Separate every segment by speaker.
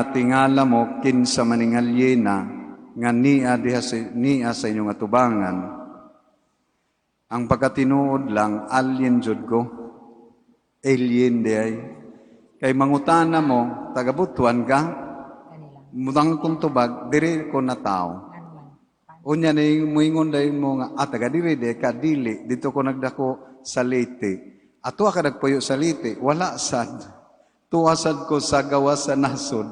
Speaker 1: natingala mo kinsa maningalyena nga niya sa inyong atubangan. Ang pagkatinuod lang, alien jud ko. Alien di ay. Kay mangutana mo, tagabutuan ka, mudang kong tubag, diri ko na tao. Unya na yung muingon dahil mo nga, taga diri di, kadili, dito ko nagdako sa Leyte. Ato ka nagpuyo sa Leyte, wala sad. Tuwasad ko sa gawas sa nasod.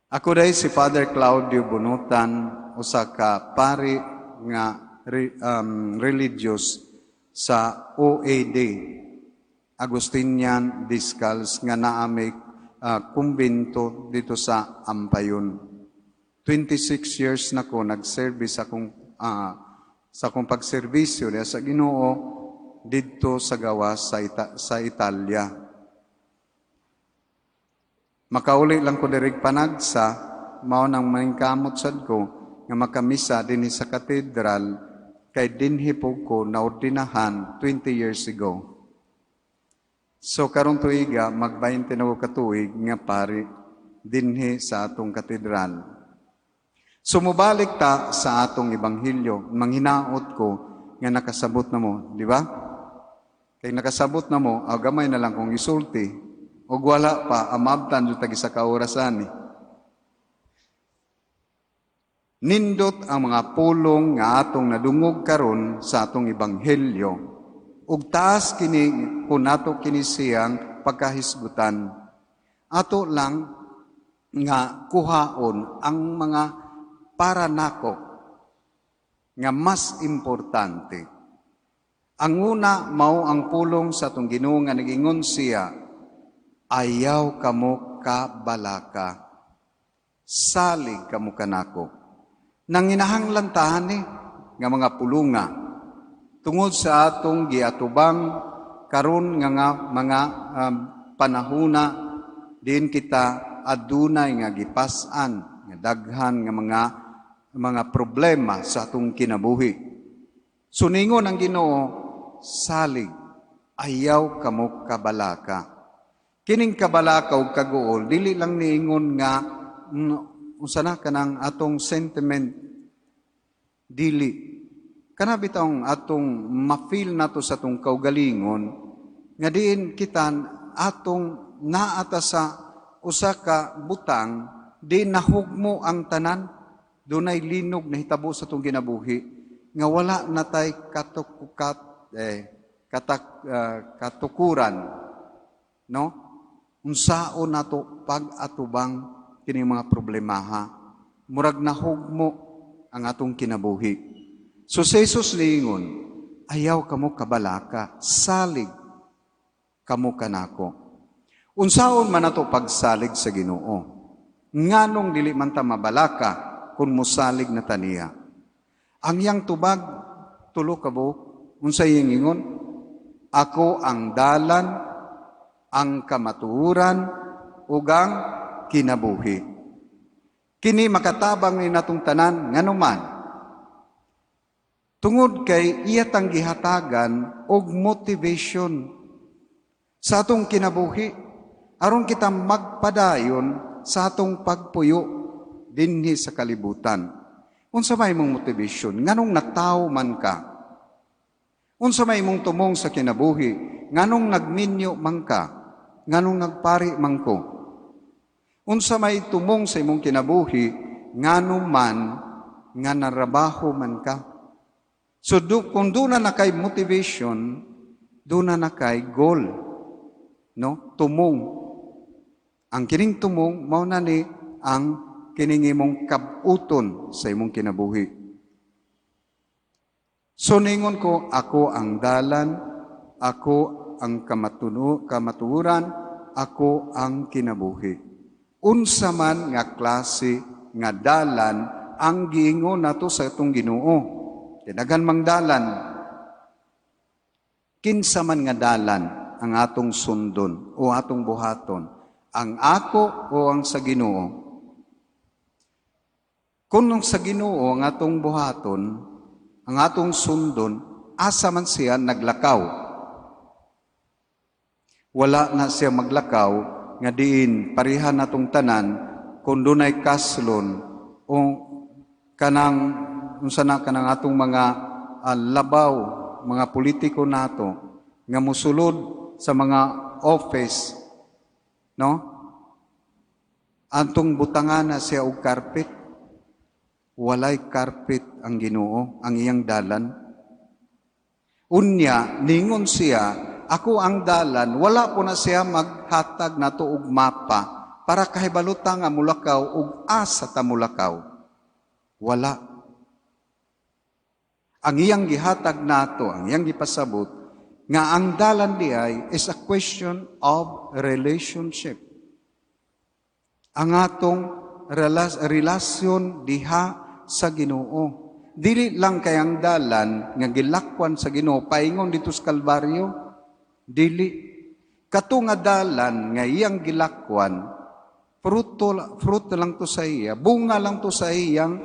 Speaker 1: Ako dahil si Father Claudio Bunutan, usa ka pari nga religious sa OAD, Agustinian Discals, nga naamay kumbento dito sa Ampayon. 26 years na ko nag-service sa akong pagserbisyo sa Ginoo dito sa gawas sa Italia. Makauli lang ko dirig panagsa, mao nang maningkamot sad ko nga makamisa dinhi sa katedral kay dinhi po ko naordinahan 20 years ago. So karong tuiga mag-20 na ko katuig nga pari dinhi sa atong katedral. Sumubalik ta sa atong ebanghelyo, manghinaot ko nga nakasabot na mo, di ba? Kay nakasabot na mo, gamay na lang kung isulti, o wala pa, amabtan yung tagi sa kaorasan. Nindot ang mga pulong nga atong nadungog karon sa atong ebanghelyo, ug taas kini kung nato kini siyang pagkahisgutan. Ato lang nga kuhaon ang mga para nako nga mas importante. Ang una mao ang pulong sa atong Ginoo nga nagingon siya, ayaw kamo ka balaka, salig kamo kanako. Nang inahanglan tahan nga mga pulunga tungod sa atong giatubang karon nga mga panahuna din kita adunay nga gipas-an nga daghan nga mga problema sa atong kinabuhi. Suningon ang Ginoo, salig, ayaw kamo kabalaka. Kining kabalaka ug kaguol, dili lang niingon nga unsa na kanang atong sentiment, dili. Kana bitong atong ma-feel nato sa atong kaugalingon, nga diin kita atong naata sa usa ka butang, di nahugmo ang tanan, dunay linog na hitabo sa atong ginabuhi, nga wala na tay katukuran, no? Unsaon nato pag-atubang kini mga problemaha, murag nahugmo ang atong kinabuhi. So sa Jesus niingon, ayaw kamo kabalaka, salig kamo kanako. Unsaon man nato pagsalig sa Ginoo? Nganong dili man ta mabalaka kung musalig na taniya? Ang yang tubag tulo ka buok, unsay iyang ingon? Ako ang dalan, ang kamatuoran, ug ang kinabuhi. Kini makatabang ni natong tanan nganuman. Tungod kay iyatang gihatagan og motivation sa atong kinabuhi aron kita magpadayon sa atong pagpuyo dinhi sa kalibutan. Unsa may imong motivation? Nganong natawo man ka? Unsa may imong tumong sa kinabuhi? Nganong nagminyo man ka? Nganong nagpari man ko? Unsa may tumong sa imong kinabuhi, ngano man nga narabaho man ka. So kung doon na kay motivation, doon na kay goal, no? Tumong. Ang kining tumong mao na ni ang kining imong kabuton sa imong kinabuhi. So ningon ko, ako ang dalan, ako ang kamatuoran, ako ang kinabuhi. Unsa man nga klase nga dalan ang giingon nato sa itong Ginoo. Daghan mang dalan. Kinsa man nga dalan ang atong sundon o atong buhaton? Ang ako o ang sa Ginoo? Kung sa Ginoo ang atong buhaton, ang atong sundon, asa man siya naglakaw. Wala na siya maglakaw nga diin parihan natong tanan kung dunay kaslon o kanang unsa na kanang atong mga labaw, mga politiko nato nga musulod sa mga office, no? Antong butangan na siya og carpet. Walay carpet ang Ginoo, ang iyang dalan. Unya, ningon siya, ako ang dalan, wala po na siya maghatag nato og mapa para kahibaluta nga mulakaw og asa ta mulakaw. Wala. Ang iyang gihatag nato, ang iyang gipasabot, nga ang dalan diay is a question of relationship. Ang atong relasyon diha sa Ginoo. Dili lang kay ang dalan nga gilakwan sa Ginoo paingon dito sa Kalbaryo. Dili kato nga dalan nga iyang gilakwan fruto lang to sa iya, bunga lang to sa iyang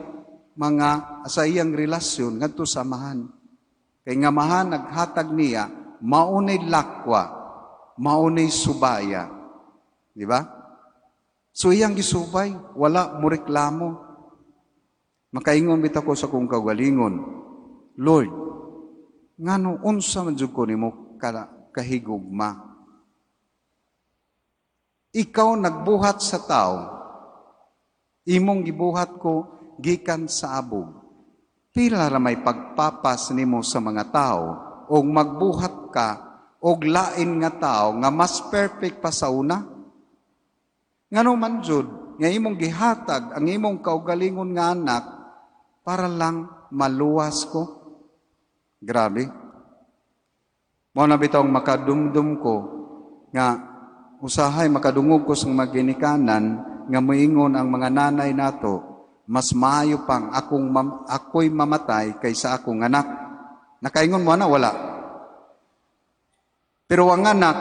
Speaker 1: sa iyang relasyon ngadto sa amahan. Kay nga amahan naghatag niya maunay lakwa, maunay subaya. Di ba? So iyang gisubay, wala mo reklamo. Makaingon bitaw ko sa kong kagalingon, Lord, ngano unsa man jud ko nimo kahigugma? Ikaw nagbuhat sa tao, imong gibuhat ko gikan sa abog. Pila ra may pagpapas nimo sa mga tao o magbuhat ka og lain nga tao nga mas perfect pa sa una? Ngano man jud nga imong gihatag ang imong kaugalingon nga anak para lang maluwas ko? Grabe. Mao na bitaw makadumdum ko nga usahay makadungog ko sa maginikanan nga moingon ang mga nanay nato mas maayo pang ako'y mamatay kaysa akong anak. Nakaingon mo na wala. Pero ang anak,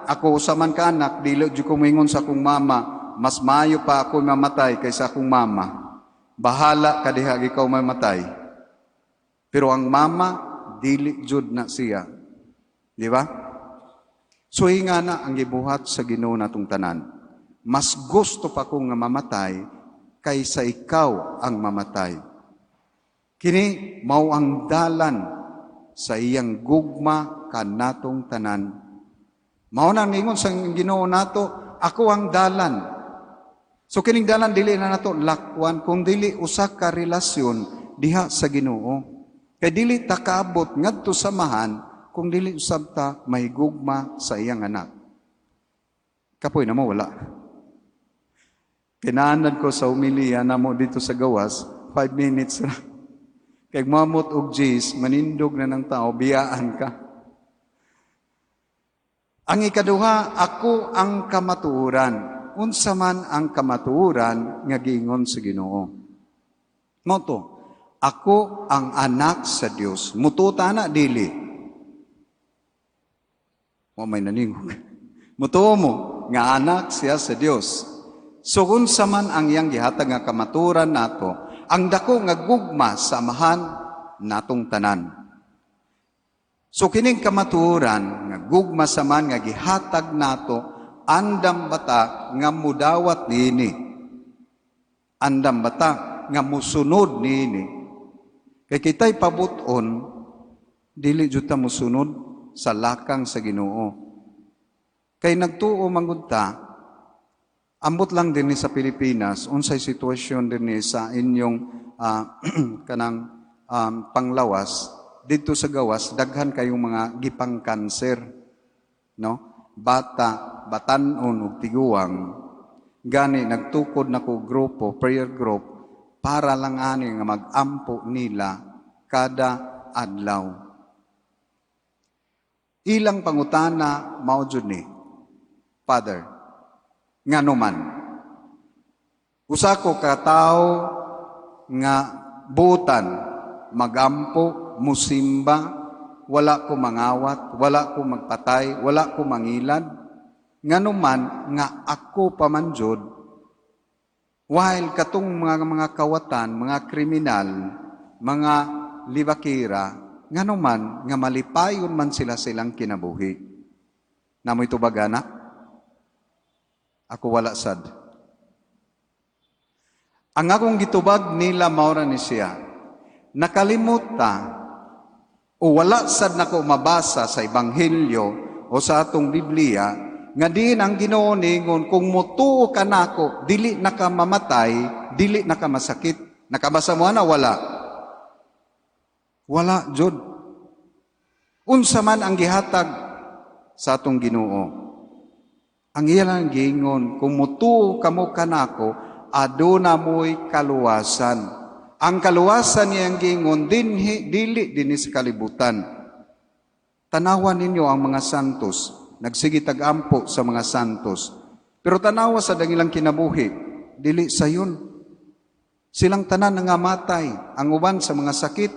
Speaker 1: ako usaman ka anak, dili jud ko moingon sa akong mama, mas maayo pa ako'y mamatay kaysa akong mama. Bahala ka diha ikaw mamatay. Pero ang mama, dili jud na siya. Di ba? So hinga na ang gibuhat sa Ginoo natong tanan. Mas gusto pa ko nga mamatay kaysa ikaw ang mamatay. Kini mao ang dalan sa iyang gugma kanatong tanan. Mao nang ingon sa Ginoo nato, ako ang dalan. So kining dalan dili na nato lakwan kung dili usa ka relasyon diha sa Ginoo. Kay dili ta kaabot ngadto samahan kung dili usab ta mahigugma sa iyang anak. Kapoy na mo wala. Kinaanan ko sa umiliya na mo dito sa gawas, 5 minutes na. Kay mamot og jis, manindog na ng tao, biyaan ka. Ang ikaduha, ako ang kamatuoran. Unsa man ang kamatuoran nga giingon sa Ginoo. Moto, ako ang anak sa Dios. Mututa na dili. O may naningog. Mutuo mo nga anak siya sa Dios. So unsa man ang iyang gihatag nga kamatuoran nato, ang dako nga gugma sa amahan natong tanan. So kining kamatuoran nga gugma sa man nga gihatag nato, andam bata nga mudawat niini. Andam bata nga musunod niini. Kay kita'y pabuton, dili jud ta musunod sa lakang sa Ginoo. Kay nagtuo manggod ta, ambot lang din sa Pilipinas, unsay sitwasyon din sa inyong kanang panglawas, dito sa gawas, daghan kayong mga gipang kanser, no? Batanon ug tiguang, gani nagtukod na ko grupo, prayer group, para lang ani nga mag-ampo nila kada adlaw. Ilang pangutana mao jud ni, Father, ngano man, usa ko ka tawo nga butan, magampo, musimba, wala ko mangawat, wala ko magpatay, wala ko mangilad, ngano man nga ako pamanjod, while katong mga kawatan, mga kriminal, mga libakira, ngano man nga malipayon man sila silang kinabuhi. Namoy tubag anak? Ako wala sad. Ang akong gitubag nila maura ni siya. Nakalimot ta o wala sad nako mabasa sa Ebanghelyo o sa atong Biblia nga din ang Ginoo ningon kung mutuo ka nako dili nakamamatay, dili nakamasakit. Nakabasa mo na wala. Wala jud. Unsa man ang gihatag sa atong Ginoo. Ang ilang gingon kung mutuo kamo kanako aduna mo'y kaluwasan. Ang kaluwasan niyang gingon dili dinhi sa kalibutan. Tanawan ninyo ang mga santos, nagsige tag-ampo sa mga santos. Pero tanawa sa dangilang kinabuhi, dili sayon. Silang tanan nangamatay, ang uban sa mga sakit,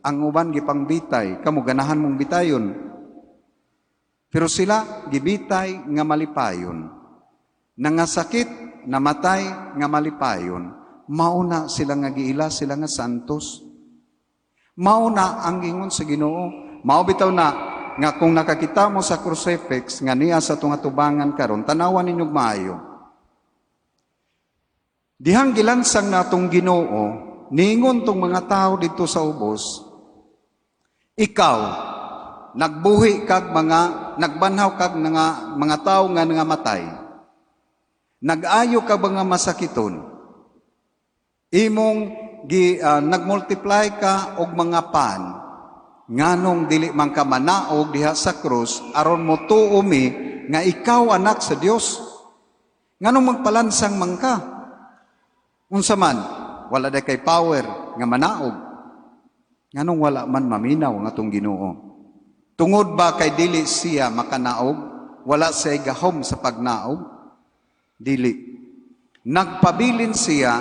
Speaker 1: ang uban gipangbitay, kamo ganahan mong bitayon. Pero sila gibitay nga malipayon. Nangasakit, namatay nga malipayon. Mauna sila nga giila, sila nga santos. Mauna ang gingon sa Ginoo. Mao bitaw na nga kung nakakita mo sa crucifix nga niya sa tunga tubangan karon, tanawan ninyo maayo. Dihang gilansang natong Ginoo, ningon tong mga tao dito sa ubos, ikaw nagbuhi kag nagbanhaw kag mga tao nga nangamatay. Nag-ayo ka ba nga masakiton? Imong nagmultiply ka og mga pan. Nganong dili man ka manaog diha sa krus aron mo tuomi nga ikaw anak sa Dios. Nganong magpalansang man ka? Unsa man wala day kay power nga manaog. Nganong wala man maminaw nga atong Ginoo. Tungod ba kay dili siya makanaog? Wala siya gahom sa pagnaog? Dili. Nagpabilin siya,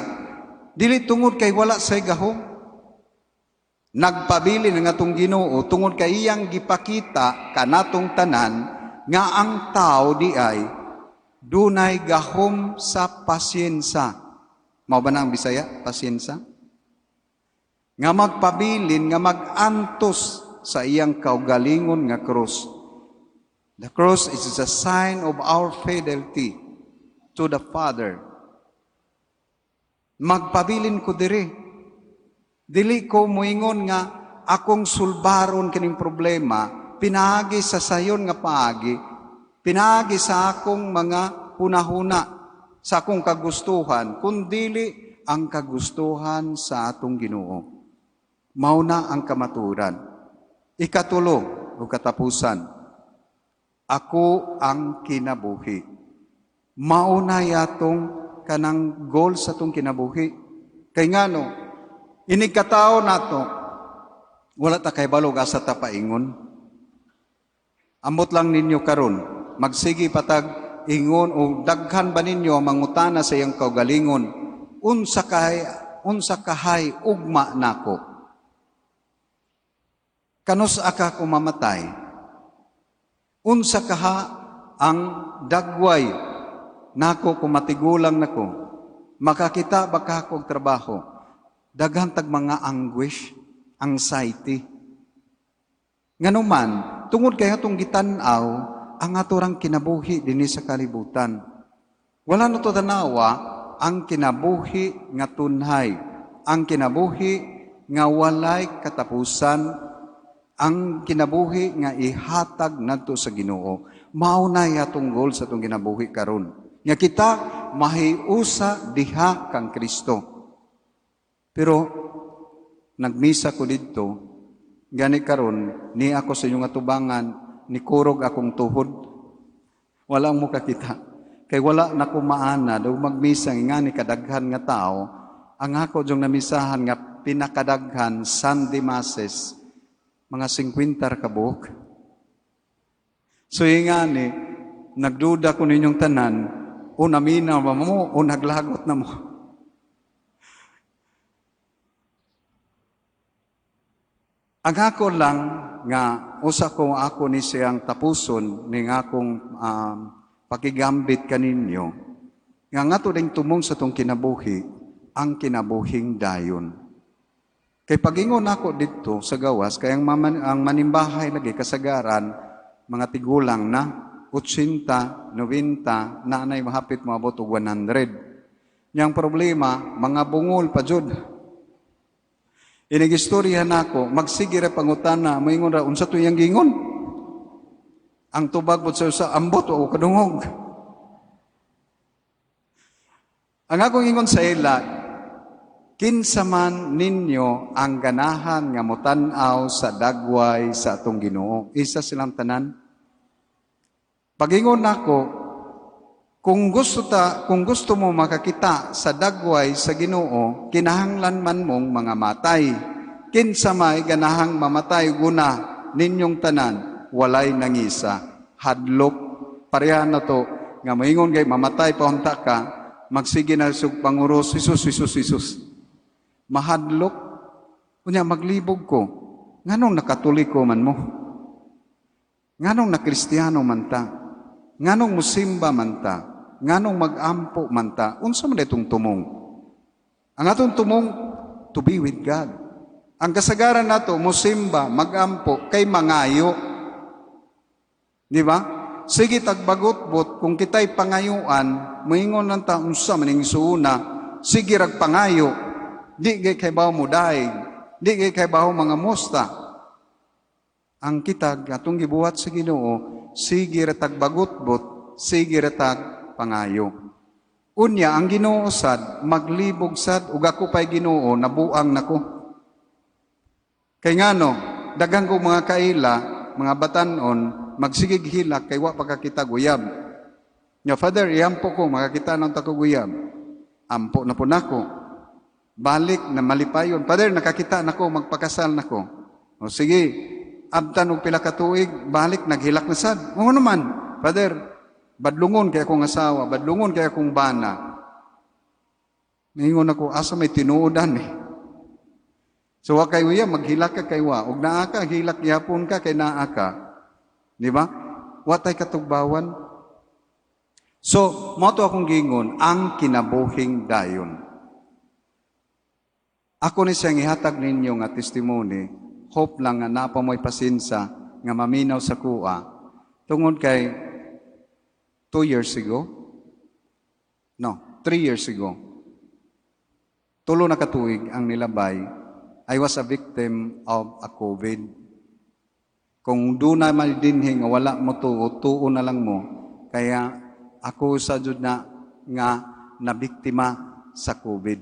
Speaker 1: dili tungod kay wala siya gahom. Nagpabilin ang atong Ginoo tungod kay iyang gipakita kanatong tanan nga ang tao di ay dunay gahom sa pasyensya. Mao ba na ang Bisaya? Pasyensya? Nga magpabilin, nga magantos sa iyang kaugalingon nga krus. The cross is a sign of our fidelity to the Father. Magpabilin ko diri. Dili ko moingon nga akong sulbaron kining problema, pinaagi sa sayon nga paagi, pinaagi sa akong mga hunahuna, sa akong kagustuhan, kundili ang kagustuhan sa atong Ginoo. Mauna ang kamaturan. Ikatulo o katapusan, ako ang kinabuhi. Mauna yatong kanang goal sa atong kinabuhi. Kay ngano, inikatao nato, wala ta kay balog asa ta paingon. Amot lang ninyo karon, magsigi patag ingon o daghan ba ninyo mangutana sa iyang kaugalingon, unsa kahay ugma nako. Kanus aka ko mamatay. Unsa kaha ang dagway nako kung matigulang nako. Makakita ba ka og trabaho? Daghan tag mga anguish, anxiety. Nganuman, tungod kay atong gitan-aw ang aturang kinabuhi dinhi sa kalibutan. Wala no to tanawa ang kinabuhi nga tunhay, ang kinabuhi nga walay katapusan, ang kinabuhi nga ihatag nadto sa Ginoo. Mao na yatong goal sa atong kinabuhi karon. Nga kita mahiusa diha kang Kristo. Pero nagmisa ko didto, gani karon ni ako sa inyong atubangan, ni kurog akong tuhod. Wala mo kakita. Kay wala na ko maana daw magmisa nga ni kadaghan nga tao. Ang ako jong namisahan nga pinakadaghan Sunday masses, mga 50 ka buok. So nga ni, nagduda ko ninyong tanan, o naminaw ba mo, o naglagot na mo. Ang ako lang nga, usa ko ako ni siyang tapuson, ni akong pakigambit kaninyo, nga to ding tumong sa tong kinabuhi, ang kinabuhing dayon. Kay pagingon ako dito sa gawas, kay ang manimbahay lagi kasagaran, mga tigulang na, 80, 90, nanay mahapit moabot og 100. Yang problema, mga bungol pa jud. Inigistoryahan nako, magsige ra pangutana, moingon ra unsa to yang gingon? Ang tubag pod sa ambot o kadungog. Ang akong ingon sa ila, kinsa man ninyo ang ganahan nga motan-aw sa dagway sa atong Ginoo. Isa silang tanan. Pagingon nako, kung gusto mo makakita sa dagway sa Ginoo, kinahanglan man mong mga matay. Kinsa may ganahang mamatay guna ninyong tanan, walay nangisa. Hadlok, pareha na to, nga moingon kay mamatay pa unta ka, magsige na sug panguros, Isus. Mahadlok, kunya maglibog ko. Nganong nakatoliko man mo? Nganong nakristiyano man ta? Nganong musimba man ta? Nganong magampo man ta? Unsa man itong tumong? Ang atong tumong, to be with God. Ang kasagaran nato, musimba, magampo, kay mangayo. Di ba? Sige tagbagot-bot, kung kita'y pangayuan, moingon lang ta, unsa maning suuna, sige rag pangayo, di kay bawo mo daig, di kay bawo mga musta. Ang kitag, atong gibuhat sa Ginoo, sige ra tagbagot-bot, sige ra tag pangayo. Unya, ang Ginoo sad, maglibog sad, ug ako pa'y Ginoo, nabuang nako. Kay ngano, daghang ko mga kaila, mga batanon, magsigig hilak kay wa pagkakita guyab. Nya Father, iampo ko makakita nang tako guyab. Ampo na po nako. Balik na malipayon. Father, nakakita nako magpakasal nako. O sige, abtan og pila ka tuig, balik naghilak na sad. O naman, Father, badlungon kay akong asawa, badlungon kay akong bana. Ningon ako, asa may tinuodan eh. So wa kay uyab maghilak ka kay wa, ug naa ka hilak gyapon ka kay naa ka. Di ba? Watay katugbawan. So, mo to akong gingon, ang kinabuhing dayon. Ako ni siyang ihatag ninyo nga testimony, hope lang nga napa mo'y pasinsa nga maminaw sa kuha. Tungod kay 2 years ago? No, 3 years ago. Tulo na katuig ang nilabay. I was a victim of a COVID. Kung doon na malidinhin nga wala mo tuo na lang mo, kaya ako sa jud na nga nabiktima sa COVID.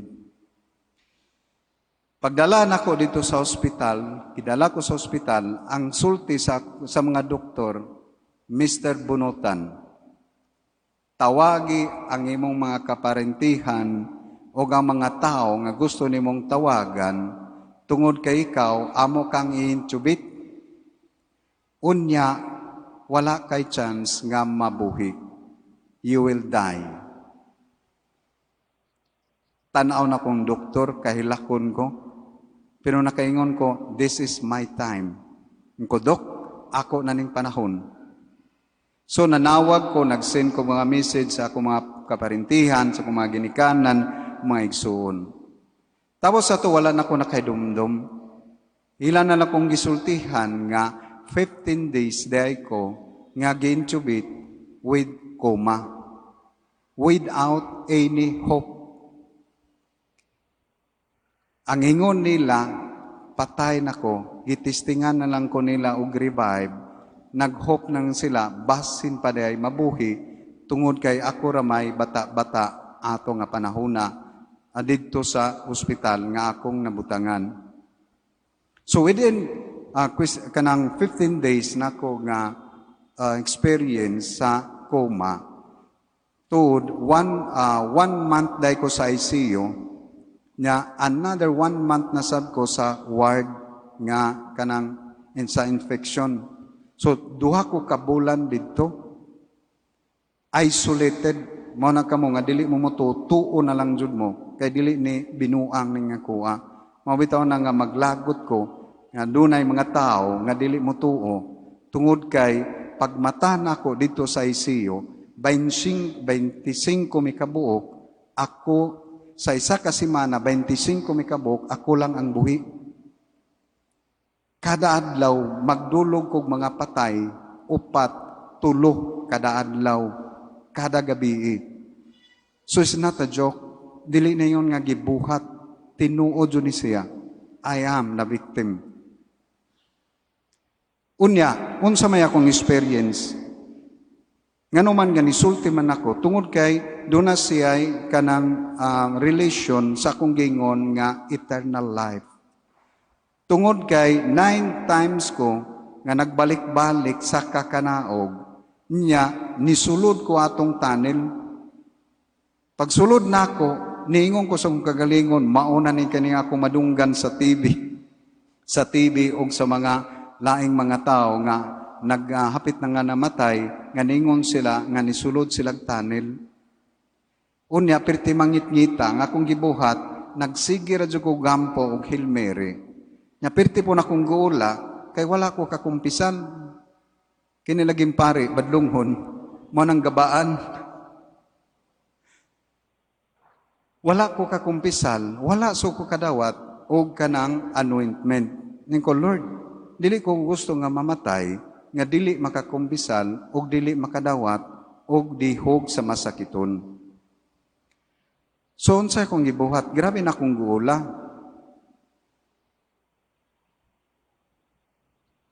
Speaker 1: Pagdala nako dito sa ospital, kidala ko sa ospital, ang sulti sa mga doktor, Mr. Bunutan, tawagi ang imong mga kaparentihan o ang mga tao nga gusto nimong tawagan, tungod kay ikaw, amo kang i-intubate. Unya, wala kay chance nga mabuhi. You will die. Tanaw na kong doktor, kahilakon ko. Pero nakaingon ko, this is my time. Ko, Dok, ako na ning panahon. So nanawag ko, nag-send ko mga message sa akong mga kaparintihan, sa akong mga ginikanan, mga igsuon. Tapos sa ito, wala na ko nakaidumdum. Ilan na akong gisultihan nga 15 days day ko nga gi-intubate with coma. Without any hope. Ang ingon nila, patay na ko, gitistingan na lang ko nila og revive, nag-hope nang sila, basin pa day mabuhi, tungod kay ako ramay bata-bata ato nga panahona, dito sa ospital nga akong nabutangan. So within kanang 15 days na ko nga experience sa coma, tuod 1 month day ko sa ICU, nya another 1 month na sad ko sa ward nga kanang sa infection. So duha ko ka bulan didto isolated. Mo na kamo nga dili mo tuo na lang jud mo kay dili ni binuang ning nga kuha. Mabitaw na nga maglagot ko nga dunay mga tao nga dili mo tuo tungod kay pagmata nako dito sa ICU 25 mi kabuok ako sa isa ka semana 25 mi kabuok ako lang ang buhi. Kada adlaw magdulog kog mga patay 4 tulo kada adlaw, kada gabi. So it's not a joke. Dili na yun nga gibuhat. Tinuod yun ni siya. I am the victim. Unya, unsa may akong experience. Nga naman nga nisulti man ako, tungod kay doon na siya kanang relation sa akong gingon nga eternal life. Tungod kay 9 times ko nga nagbalik-balik sa kakanaog, niya nisulod ko atong tunnel. Pagsulod nako, niingon ko sa kagalingon, mauna ni kani ako madunggan sa TV. Sa TV o sa mga laing mga tao nga naghapit na nga namatay, nga ningon sila, nga nisulod silang tunnel. Unya, perti mangit-ngita, nga kung gibuhat, nagsigi radyo ko gampo o Hail Mary. Nga perti po na kong gula, kay wala ko kakumpisan. Kinilaging pare, badlunghon, mo nang gabaan. Wala ko kakumpisal, wala so ko kadawat, o kanang anointment. Ning ko, Lord, dili ko gusto nga mamatay, nga dili makakumpisal, o dili makadawat, o dihog sa masakiton. So, unsay kong gibuhat, grabe na kong gula.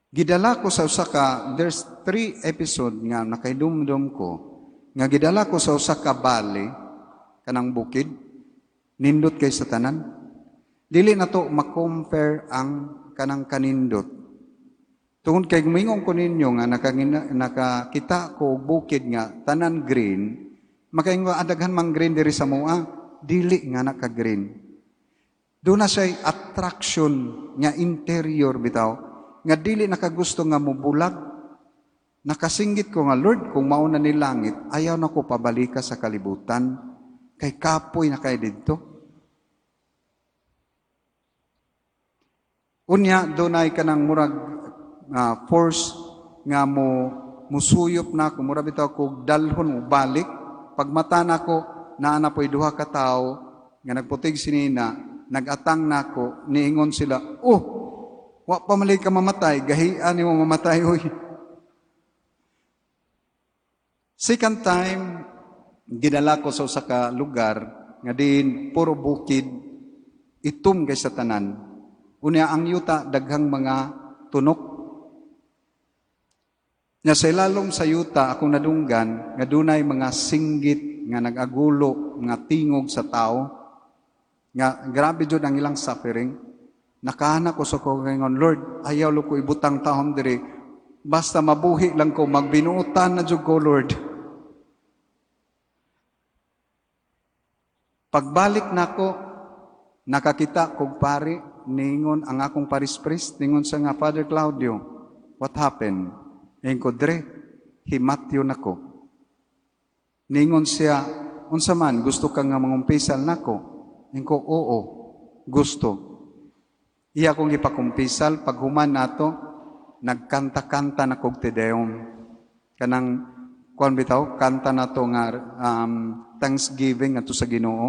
Speaker 1: Gidala ko sa usa ka, there's 3 episode nga nakaidumdum ko, nga gidala ko sa usa ka bali, kanang bukid, nindot kay sa tanan. Dili na to makompare ang kanang kanindot. Tungod kay gumingon ko ninyo nga nakakita ko bukid nga tanan green, makaingo adaghan mang green diri sa mua, dili nga naka-green. Doon na siya attraction nga interior bitaw, nga dili nakagusto nga mubulag. Nakasinggit ko nga, Lord, kung mauna ni langit, ayaw na ko pabalika sa kalibutan, kay kapoy na kay dito. Unya, doon ay kanang murag force nga musuyop na ako, murag bitaw ko dalhon o balik. Pagmata na ko, naana po'y duha ka tao, nga nagputig sinina, nagatang na ako, niingon sila, wa pa malay ka mamatay, gahian ni mo mamatay, oy. Second time, ginala ko sa usa ka lugar, nga din, puro bukid, itum kay sa tanan. Unya ang yuta, daghang mga tunok. Nya sa ilalom sa yuta, akong nadunggan, nga dunay mga singgit, nga nag-agulo, nga tingog sa tao, nga grabe jud ang ilang suffering. Nakahanak ko sa kogangon, Lord, ayaw lo ko ibutang tahom diri, basta mabuhi lang ko, magbinuutan na jud ko, Lord. Pagbalik nako, nakakita kog pari, ningon ang akong paris-priest, ningon sa nga, Father Claudio, what happened? Ngayon ko, Dre, himatyo nako. Ningon siya, unsa man, gusto ka nga mangumpisal nako? Ngayon ko, oo, gusto. Iya kong ipakumpisal, pag human nato, nagkanta-kanta na kog Te Deum. Kanang, kuan bitaw, kanta na to nga Thanksgiving ato sa Ginoo.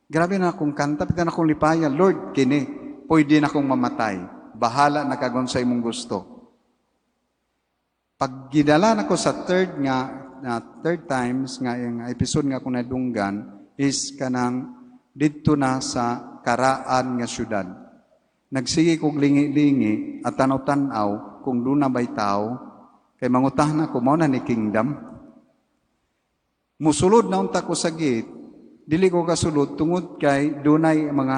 Speaker 1: Grabe na akong kanta, pita na akong lipaya, Lord, kini, pwede na akong mamatay. Bahala na kagon sa imong gusto. Pag gidala na ko sa third times nga yung episode nga akong nadunggan is kanang dito na sa karaan nga syudad. Nagsige kog lingi-lingi at tanaw-tanaw kung doon na ba'y tao kay mangutahan ako mo na ni kingdom. Musulod na unta ko sa gate, dili ko kasulod tungod kay dunay mga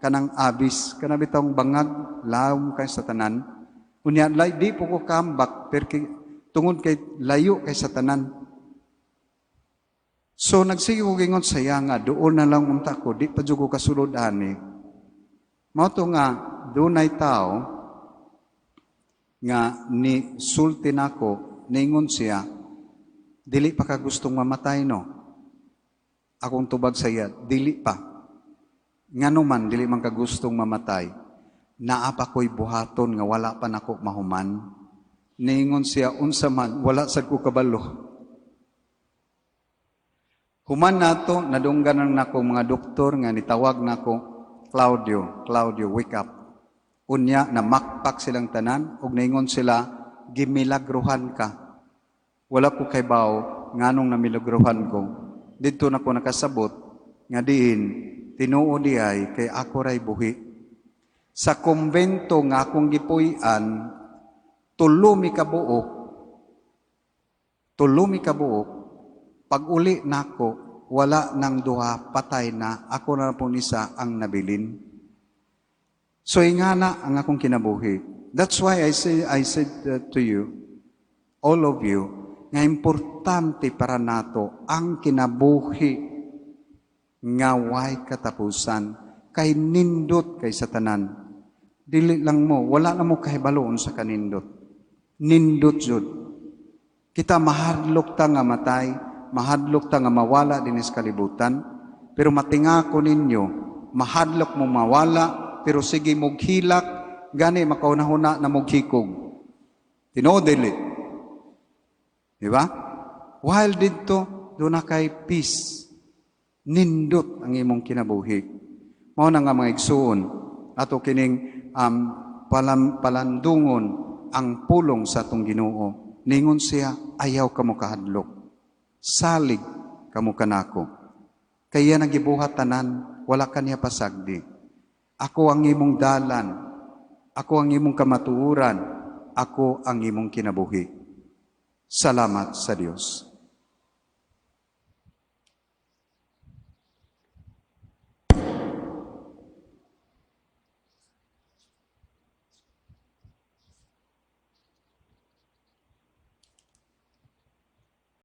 Speaker 1: kanang abis, kanabitong bangag, lawom kay sa tanan. Unya, di po ko kambak, perki tungod kay layo kay sa tanan. So, nagsige ko gingon saya nga, doon na lang unta ko, di pa dyan ko kasulod ani. Mauto nga, doon ay tao, nga ni sulti nako, ningon siya, dili pa ka gustong mamatay, no? Akong tubag saya, dili pa. Nga naman, dili man ka gustong mamatay. Naapa ko'y buhaton nga wala pa nako mahuman. Ningon siya, unsa man, wala sad ko kabalo. Human nato, nadungganan nako mga doktor nga nitawag nako, Claudio, wake up. Unya, na makpak silang tanan, ug ningon sila, gimilagruhan ka. Wala ko kay bao nganong namilogrohan ko. Dito na ko nakasabot nga diin tinuo diay kay ako ray buhi. Sa kumbento nga akong gipuy-an, tulo mi kabuok, pag uli nako, wala nang duha, patay na, ako na po isa ang nabilin. So ingana ang akong kinabuhi. That's why I said to you, all of you, nga importante para nato ang kinabuhi nga way katapusan, kay nindot kay satanan. Dili lang mo, wala na mo kahibaloon sa kanindot. Nindot jud. Kita mahadlok ta nga matay, mahadlok ta nga mawala dinis kalibutan, pero matinga ko ninyo, mahadlok mo mawala, pero sige mughilak, gani makaunahuna na mughikog. Tinuod dili. Di ba? While dito, doon na kay peace. Nindot ang imong kinabuhi. Mao na nga mga igsuon, ato kining palandungon ang pulong sa atong Ginoo. Ningon siya, ayaw kamo kahadlok. Salig kamo kanako. Kaya nagibuhat tanan, wala kaniya pasagdi. Ako ang imong dalan, ako ang imong kamatuuran, ako ang imong kinabuhi. Salamat sa Dios.